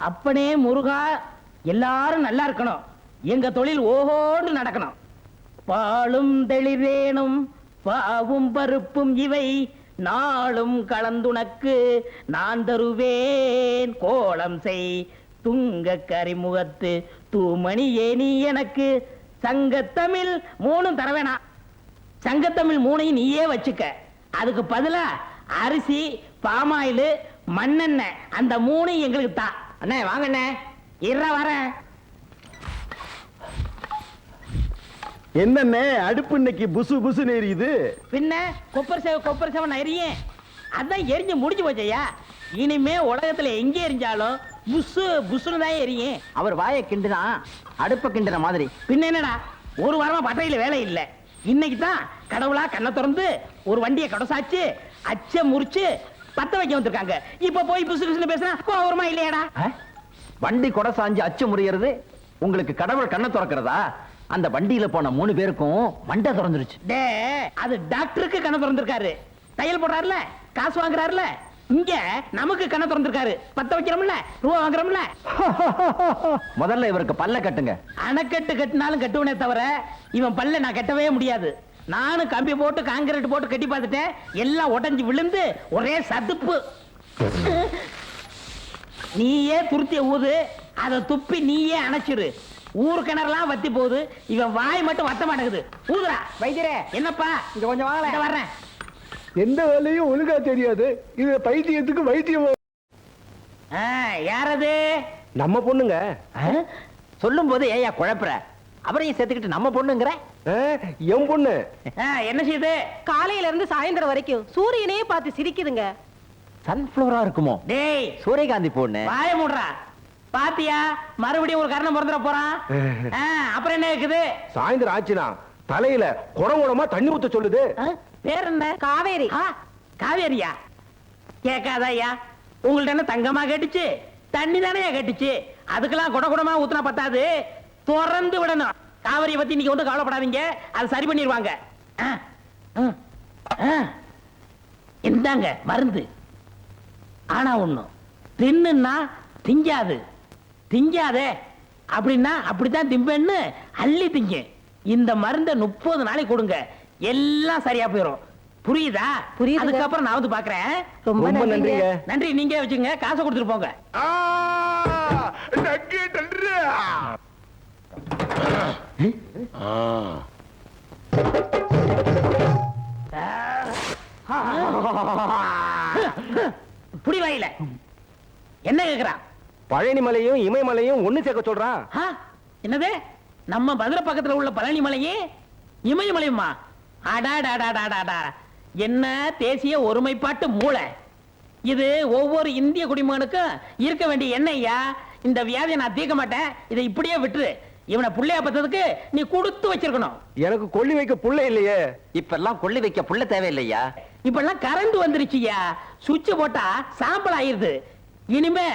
அப்பனே முருகா, எல்லாரும் நல்லா இருக்கணும், எங்க தொழில் ஓஹோன்னு நடக்கணும். பாலும் தெளிவேனும் பாவும் பருப்பும் இவை நாளும் கலந்துனக்கு நான் தருவேன் கோலம் செய் துங்க கரிமுகத்து தூமணி ஏனி எனக்கு. சங்கத்தமிழ் 3 தரவேணா, சங்கத்தமிழ் 3 நீயே வச்சுக்க. அதுக்கு பதிலா அரிசி, பாமாயில், மண்ணெண்ணெய் அந்த 3 எங்களுக்கு தா. அண்ணே வாங்கண்ணே, வரேன். என்னண்ணே அடுப்பு இன்னைக்கு புசு புசு எரியுது? பின்ன கொப்பர் சேவை எரியும். அதான் எரிஞ்சு முடிஞ்சு போச்சையா. இனிமே உலகத்துல எங்க எரிஞ்சாலும் புசு புசுன்னு தான் எரியும். அவர் வாயை கிண்டுனா அடுப்ப கிண்டுற மாதிரி. பின்ன என்னடா, ஒரு வாரமா பட்டையில வேலை இல்லை. இன்னைக்கு தான் கடவுளா கண்ணை திறந்து ஒரு வண்டியை கடசாச்சு அச்ச முறிச்சு பத்த வைக்க வந்திருக்காங்க. இப்ப போய் புசு புசுன்னு பேசுனா கோவமா இல்லையாடா? வண்டி கொடை சாஞ்சு அச்சு முறியறது உங்களுக்கு கடவுள் கண்ணை திறக்கிறதா? அந்த வண்டியில போன 3 பேருக்கும் மண்டை திறந்துருச்சு. டே, அது டாக்டருக்கு கண்ணை திறந்திருக்காரு, தையல் போடுறாருல, காசு வாங்குறாருல. இங்க நமக்கு கண்ணை திறந்திருக்காரு, பத்த வைக்கிறோம்ல, ரூபா வாங்குறோம்ல. முதல்ல இவருக்கு பல்ல கட்டுங்க. அணைக்கட்டு கட்டினாலும் கட்டுவனே தவிர இவன் பல்ல நான் கட்டவே முடியாது. நானும் கம்பி போட்டு காங்கிரீட் போட்டு கட்டி பார்த்துட்டேன், எல்லாம் உடைஞ்சு விழுந்து ஒரே சதுப்பு. நீயே துருத்திய ஊது, அதை துப்பி நீயே அணைச்சிரு. ஊர் கிணறுலாம் வத்தி போகுது, இவன் வாய் மட்டும் வத்த மாட்டேங்குது. ஊதுரா வைத்தியரே. என்னப்பா இங்க கொஞ்சம் வாங்க, வர்றேன். எந்த வேலையும் ஒழுங்கா தெரியாது, இது பைத்தியத்துக்கு வைத்தியம். யாரது? நம்ம பொண்ணுங்க. சொல்லும் போது ஏயா குழப்புற? அவரையும் சேர்த்துக்கிட்டு நம்ம பொண்ணுங்கிற? என் பொண்ணு. என்ன செய்யுது? காலையில இருந்து சாயந்தரம் வரைக்கும் சூரியனையே பார்த்து சிரிக்குதுங்க. சன்ஃபிளவரா இருக்குமோ? டேய், சூரியகாந்தி பொண்ணு. வாய மூடுறா. பாத்தியா, மறுபடியும் ஒரு கரணம் பிறந்துட போறான். அப்புறம் என்ன இருக்குது? சாயந்தரம் ஆச்சுனா தலையில குடங்குடமா தண்ணி ஊத்த சொல்லுது. பேர் என்ன? காவேரி. காவேரியா? கேட்காதயா, உங்கள்ட்ட என்ன தங்கமா கேட்டுச்சு? தண்ணி தானே கேட்டுச்சு. அதுக்கெல்லாம் குடகுடமா ஊத்துனா பத்தாது, திறந்து விடணும். காவிரியை பத்தி நீங்க வந்து கவலைப்படாதீங்க, அது சரி பண்ணிடுவாங்க. இந்தாங்க மருந்து. ஆனா ஒண்ணும், தின்னுன்னா திங்காது. திங்காதே அப்படின்னா அப்படித்தான் திம்பேன்னு அள்ளி திங்க. இந்த மருந்தை 30 நாளைக்கு கொடுங்க, எல்லாம் சரியா போயிடும். புரியுதா? புரியுது. அதுக்கப்புறம் நான் வந்து பாக்குறேன். ரொம்ப நன்றிங்க. நன்றி, நீங்க வச்சுங்க, காசை கொடுத்துட்டு போங்க. புடி வாயில என்ன கேக்குறா? பழனி மலையும் இமயமலையும் ஒண்ணு சேர்க்க சொல்றான். என்னது? நம்ம மதுரை பக்கத்துல உள்ள பழனி மலையே இமயமலையுமா? அடாடாடாடாடா, என்ன தேசிய ஒருமைப்பாட்டு மூளை இது! ஒவ்வொரு இந்திய குடிமகனுக்கும் இருக்க வேண்டிய எண்ணெய்யா. இந்த வியாதியை நான் தீர்க்க மாட்டேன், இதை இப்படியே விட்டுரு. இவனை புள்ளையா பத்ததுக்கு நீ கொடுத்து வச்சிருக்கணும். எனக்கு கொள்ளி வைக்க புள்ள இல்லையே. இப்பெல்லாம் கொள்ளி வைக்க புள்ள தேவையில்லையா? இப்பெல்லாம் கரண்ட் வந்துருச்சுயா, சுவிட்ச் போட்டா சாம்பல் ஆயிருது. இனிமே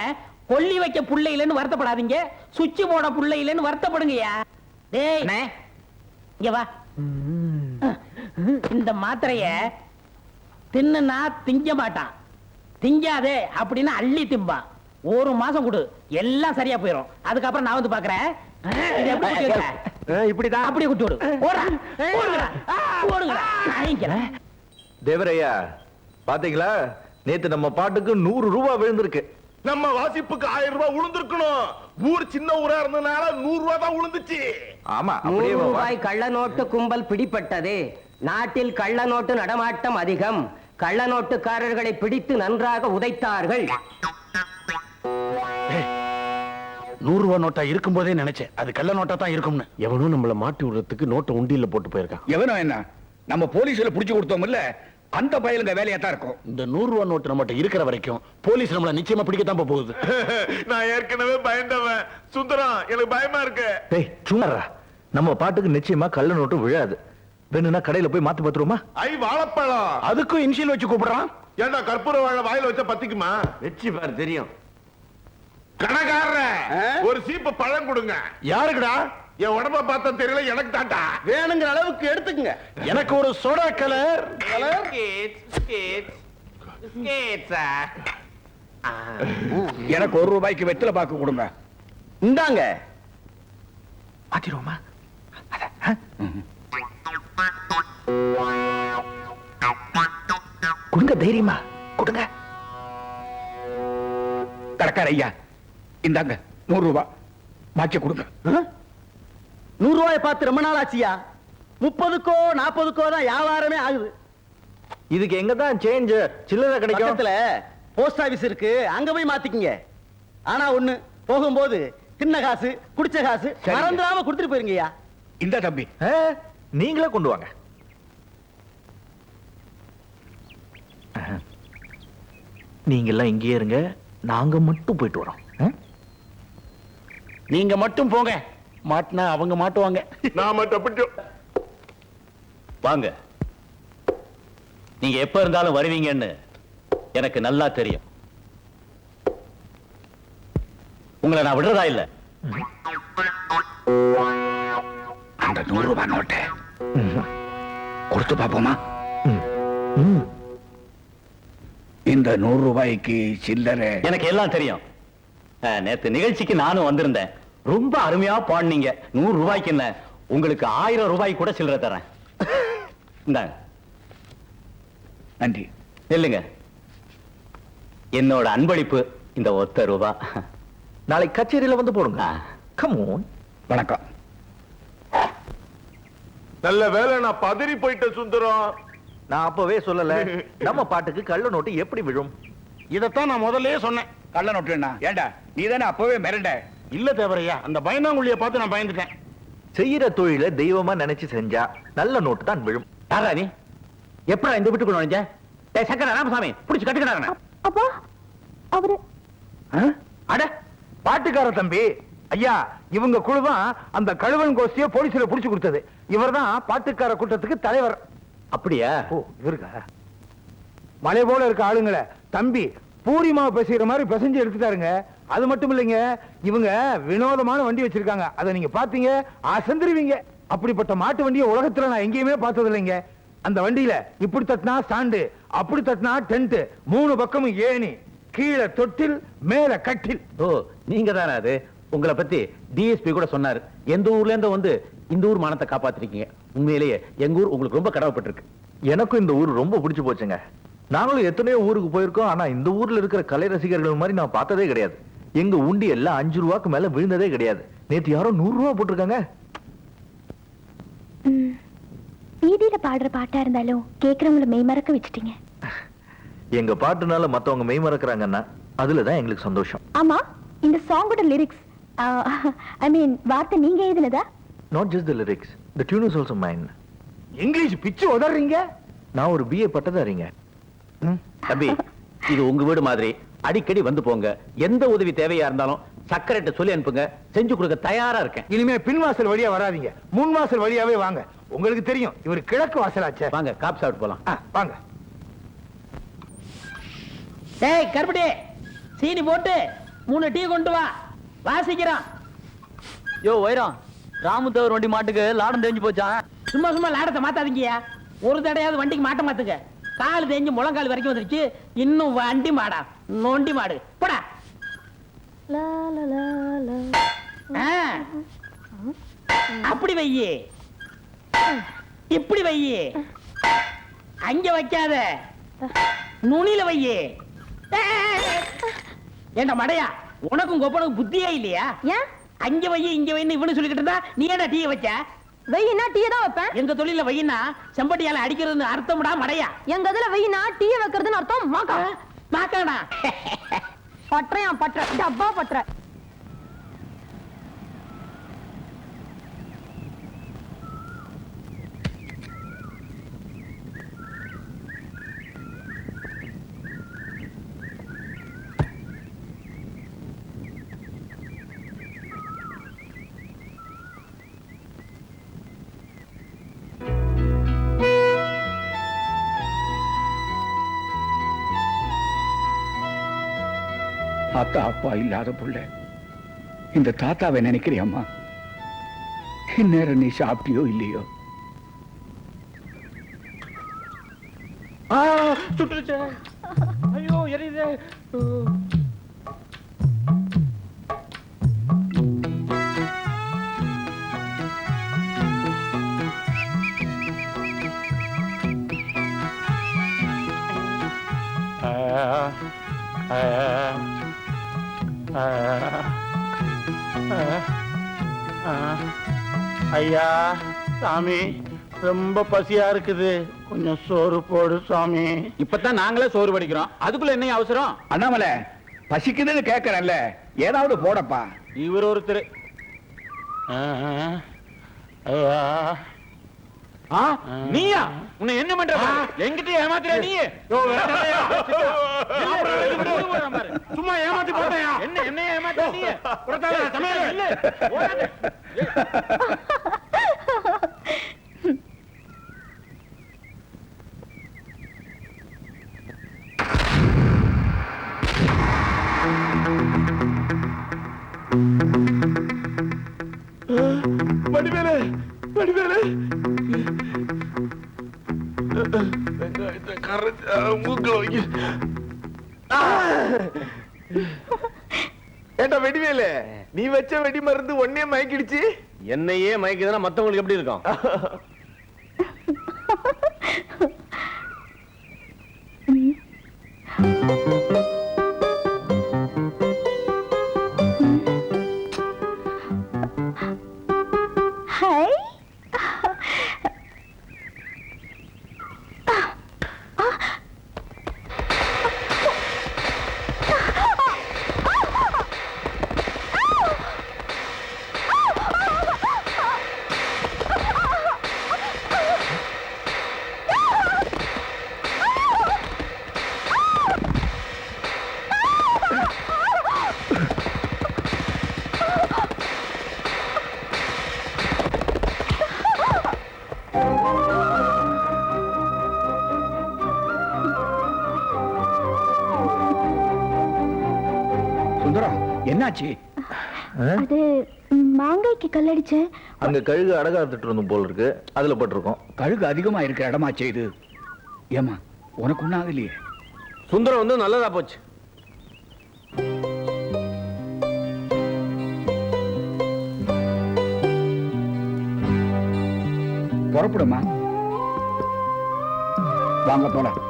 கொல்லி வைக்க புள்ள இல்லைன்னு வருத்தப்படாதீங்க, சுவிட்ச் போட புள்ள இல்லைன்னு வருத்தப்படுங்கயா. டேய் இங்க வா. இந்த மாத்திரைய தின்னுனா திங்க மாட்டான், திங்காதே அப்படின்னு அள்ளி திம்பான். 1 மாசம் கொடு, எல்லாம் சரியா போயிடும். அதுக்கப்புறம் நான் வந்து பாக்குறேன். இப்படிதான் அப்படியே குட்டி விடு. ஓடுங்கடா. தேவரையா, பாத்தீங்களா? நேத்து நம்ம பாட்டுக்கு 100 ரூபாய் விழுந்திருக்கு. நம்ம வாசிப்புக்கு 1000 ரூபாய் விழுந்திருக்கணும். ஊர் சின்ன ஊரா இருந்தனால 100 ரூபாய் தான் விழுந்துச்சு. ஆமா, 100 ரூபாய் கள்ள நோட்டு கும்பல் பிடிப்பட்டது. நாட்டில் கள்ள நோட்டு நடமாட்டம் அதிகம். கள்ள நோட்டுக்காரர்களை பிடித்து நன்றாக உதைத்தார்கள். 100 ரூபாய் நோட்டா இருக்கும் போதே நினைச்சேன் அது கள்ள நோட்டா தான் இருக்கும்னு. எவனும் நம்மள மாட்டி விடுறதுக்கு நோட்டை உண்டியில போட்டு போயிருக்கான். எவனோ என்ன, நம்ம போலீஸ்ல புடிச்சு கொடுத்தோம் இல்ல, அந்த பயலுங்க வேலையா தான் இருக்கும். இந்த 100 ரூபாய் நோட்டு நம்மகிட்ட இருக்கிற வரைக்கும் போலீஸ் நம்மள நிச்சயமா பிடிக்கத்தான் போகுது. நான் ஏற்கனவே பயந்தவன் சுந்தரம், எனக்கு பயமா இருக்கு. டேய் சும்மாடா, நம்ம பாட்டுக்கு நிச்சயமா கள்ள நோட்டு விழாது. வேணும்னா கடையில போய் மாத்தி பாத்துருமா? ஐ வாழைப்பழம், அதுக்கும் இனிஷியல் வச்சு கூப்பிடுறான். ஏண்டா கற்பூர வாழை வாயில வச்சா பத்திக்குமா? வெச்சு பாரு தெரியும். கடைக்காரர ஒரு சீப்பு பழம் கொடுங்க. யாருக்குடா? என் உடம்ப பார்த்தா தெரியல, எனக்கு தாண்டா. வேணுங்கிற அளவுக்கு எடுத்துக்கங்க. எனக்கு ஒரு சோடா கலர். எனக்கு 1 ரூபாய்க்கு வெத்தலை பாக்கு கொடுங்க. இந்தாங்க. மாத்திருவோமா? கொடுங்க, தைரியமா கொடுங்க. கடைக்கார ஐயா, இந்தாங்க 100 ரூபாய் பாக்கி கொடுங்க. 100 ரூபாய் பார்த்து ரொம்ப நாள் ஆச்சியா. 30க்கோ 40க்கோ தான் வியாபாரமே ஆகுது. இதுக்கு எங்க தான் சேஞ்ச் சில்லறை கிடைக்கும்? பக்கத்துல போஸ்ட் ஆபீஸ் இருக்கு, அங்க போய் மாத்திக்கங்க. ஆனா ஒண்ணு, போகும்போது தின்ன காசு குடிச்ச காசு சரிங்க. மறந்துடாம கொடுத்துட்டு போயிருங்கய்யா. இந்த தம்பி நீங்களே கொண்டு வாங்க. நீங்க எல்லாம் இங்கேயே இருங்க, நாங்க மட்டும் போயிட்டு வரோம். நீங்க மட்டும் போங்க, மாட்டினா அவங்க மாட்டுவாங்க. நாம தப்பிச்சோம். வாங்க. நீங்க எப்ப இருந்தாலும் வருவீங்கன்னு எனக்கு நல்லா தெரியும். உங்களை நான் விடுறதா இல்ல. அந்த 100 ரூபாய் நோட்டை கொடுத்து பாப்போமா? இந்த 100 ரூபாய்க்கு சில்லறை. எனக்கு எல்லாம் தெரியும். நேத்து நிகழ்ச்சிக்கு நானும் வந்திருந்தேன். ரொம்ப அருமையா பாடுனீங்க. 100 ரூபாய்க்கு என்ன, உங்களுக்கு 1000 ரூபாய் கூட சில்லறை தரேன். இந்தாங்க. நன்றி. இல்லைங்க, என்னோட அன்பளிப்பு இந்த 1 ரூபாய். நாளைக்கு கச்சேரியில வந்து போடுங்க. Come on. வணக்கம். நல்ல வேலை நான் பதறி போயிட்டேன் சுந்தரம். நான் அப்பவே சொல்லல, நம்ம பாட்டுக்கு கள்ள நோட்டு எப்படி விழும்? இதத்தான் நான் முதல்லயே சொன்னேன். கள்ள நோட்டு என்ன? ஏண்டா நீ தானே அப்பவே மிரண்ட. இல்ல தேவரையா, அந்த பயந்தாங்குழிய பார்த்து நான் பயந்துட்டேன். செய்யற தொழில தெய்வமா நினைச்சு செஞ்சா நல்ல நோட்டு தான் விழும். யாரா நீ? எப்படா இந்த வீட்டுக்குள்ள நுழைஞ்ச? டேய் சக்கர ராமசாமி, புடிச்சு கட்டுக்கறானே. அப்பா அவரு அட பாட்டுக்கார தம்பி ஐயா, இவங்க குழுதான் அந்த கழுவன் கோஷ்டிய போலீஸ்ல புடிச்சு கொடுத்தது. இவர்தான் பாட்டுக்கார கூட்டத்துக்கு தலைவர். அப்படியா? ஓ, இவருக்கா? மலை போல இருக்க ஆளுங்களை தம்பி பூரிமா பேசுகிற மாதிரி பிசைஞ்சு எடுத்துட்டாருங்க. அது மட்டும் இல்லைங்க, இவங்க வினோதமான வண்டி வச்சிருக்காங்க. அதை நீங்க பாத்தீங்க அசந்திருவீங்க. அப்படிப்பட்ட மாட்டு வண்டியை உலகத்துல நான் எங்கேயுமே பார்த்தது இல்லைங்க. அந்த வண்டியில இப்படி தட்டினா ஸ்டாண்டு, அப்படி தட்டினா டென்ட், 3 பக்கமும் ஏணி, கீழே தொட்டில், மேல கட்டில். ஓ, நீங்க தானே அது? உங்களை பத்தி டிஎஸ்பி கூட சொன்னாரு. எந்த ஊர்ல இருந்து வந்து இந்த ஊர் மானத்தை காப்பாத்திருக்கீங்க. உண்மையிலேயே எங்க ஊர் உங்களுக்கு ரொம்ப கடமைப்பட்டிருக்கு. எனக்கும் இந்த ஊர் ரொம்ப பிடிச்சு போச்சுங்க. நாங்களும் எத்தனையோ ஊருக்கு போயிருக்கோம், ஆனா இந்த ஊர்ல இருக்கிற கலை ரசிகர்கள் மாதிரி நான் பார்த்ததே கிடையாது. எங்க உண்டி எல்லாம் 5 ரூபாய்க்கு மேல விழுந்ததே கிடையாது. நேத்து யாரோ 100 ரூபாய் போட்டிருக்காங்க. வீதியில பாடுற பாட்டா இருந்தாலும் கேக்குறவங்கள மெய்மறக்க வச்சுட்டீங்க. எங்க பாட்டுனால மத்தவங்க மெய் மறக்கறாங்கன்னா அதுலதான் எங்களுக்கு சந்தோஷம். ஆமா, இந்த சாங்கோட லிரிக்ஸ் ஐ மீன் வார்த்தை நீங்க எழுதினதா? Not just the lyrics, the tune is also mine. English பிச்சு உதறீங்க. நான் ஒரு BA பட்டதாரிங்க. தம்பி, இது உங்க வீடு மாதிரி. அடிக்கடி வந்து போங்க. எந்த உதவி தேவையா இருந்தாலும் சக்கரைட்ட சொல்லி அனுப்புங்க, செஞ்சு கொடுக்க தயாரா இருக்கேன். இனிமே பின் வாசல் வழியா வராதீங்க, முன் வாசல் வழியாவே வாங்க. உங்களுக்கு தெரியும் இவர் கிழக்கு வாசலாச்சே. வாங்க, காபி சாப்பிட்டு போலாம். வாங்க. டேய் கருப்பட்டி, சீனி போட்டு 3 டீ கொண்டு வா, வாசிக்கிறான். யோ வைரம், ராமுதேவர் வண்டி மாட்டுக்கு லாடம் தெரிஞ்சு போச்சான். சும்மா சும்மா லாடத்தை மாத்தாதீங்கயா. ஒரு தடையாவது வண்டிக்கு மாட்ட மாத்துங்க. கால் தேஞ்சு முழங்கால் வரைக்கும் வந்துருச்சு. இன்னும் வண்டி மாடா, நொண்டி மாடு போடா. அப்படி வையி, இப்படி வையி, அங்க வைக்காத, நுனியில வையி. ஏண்டா மடையா, உனக்கும் கொப்பனுக்கு புத்தியே இல்லையா? ஏன் அங்க வையி இங்க வைன்னு இவனு சொல்லிக்கிட்டு இருந்தா நீ ஏடா டீ வச்ச? வெயினா டீ தான் வைப்பேன். எங்க தொழில வையினா செம்பட்டியால அடிக்கிறதுன்னு அர்த்தம்டா மடையா. எங்க இதுல வெயினா டீ வைக்கிறதுன்னு அர்த்தம் மாக்கா. மாக்காடா. பற்றையா பற்ற, டப்பா பற்ற. அத்தா அப்பா இல்லாத புள்ள இந்த தாத்தாவை நினைக்கிறியம்மா? இந்நேரம் நீ சாப்பிட்டியோ இல்லையோ? சுட்டுருச்சு. ஐயோ எரியுது. ஐயா சாமி, ரொம்ப பசியா இருக்குது, கொஞ்சம் சோறு போடு சாமி. இப்பதான் நாங்களே சோறு வடிக்கிறோம், அதுக்குள்ள என்ன அவசரம்? அண்ணாமலை, பசிக்குதுன்னு கேட்கறேன்ல, ஏதாவது போடப்பா. இவர் ஒருத்தர். நீயா? உன்னை என்ன பண்ற? எங்கிட்ட ஏமாத்துற நீ? சும்மா ஏமாத்தி போட்டேயா? என்ன ஏமாத்துற நீ? இல்ல. வடிவேலு, வடிவேலு, வெங்காயத்தை கரைச்சு மூக்குல வைக்க. ஏண்டா வெடிவேலு, நீ வச்ச வெடி மருந்து ஒன்னே மயக்கிடுச்சு. என்னையே மயக்குதுன்னா மத்தவங்களுக்கு எப்படி இருக்கும்? ஹாய். சுந்தரம், என்னாச்சு? அது மாங்காய்க்கு கல்லடிச்சேன். அங்க கழுகு அடகாத்துட்டு இருந்தோம் போல இருக்கு, அதுல பட்டிருக்கோம். கழுகு அதிகமா இருக்கிற இடமாச்சே இது. ஏமா, உனக்கு ஒண்ணு ஆகலையே? சுந்தரம் வந்து நல்லதா போச்சு. புறப்படுமா, வாங்க போலாம்.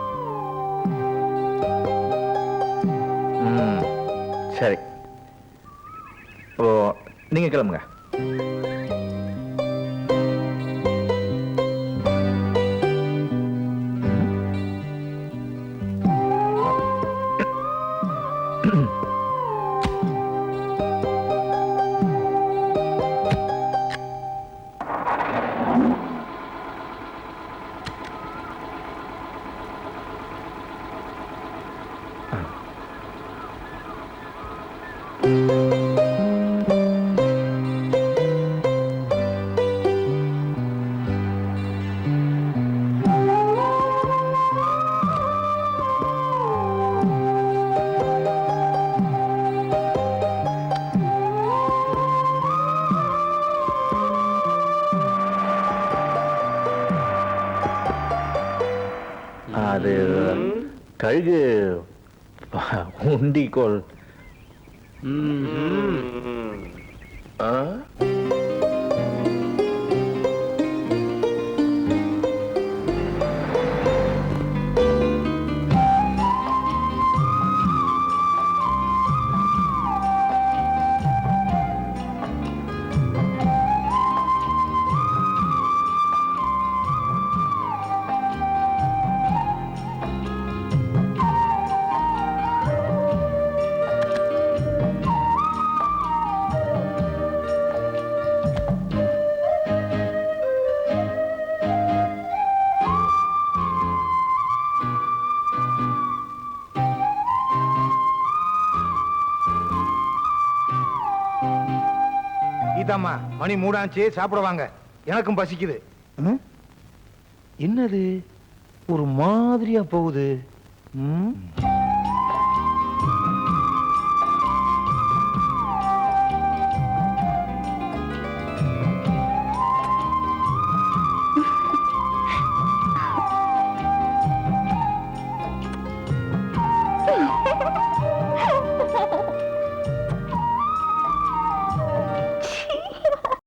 சரி, ஓ நீங்க கிளம்புங்க. அது கழுகு உண்டிக்கோள். கீதாம்மா, மணி 3 ஆச்சு, சாப்பிட வாங்க. எனக்கும் பசிக்குது. என்னது ஒரு மாதிரியா போகுது?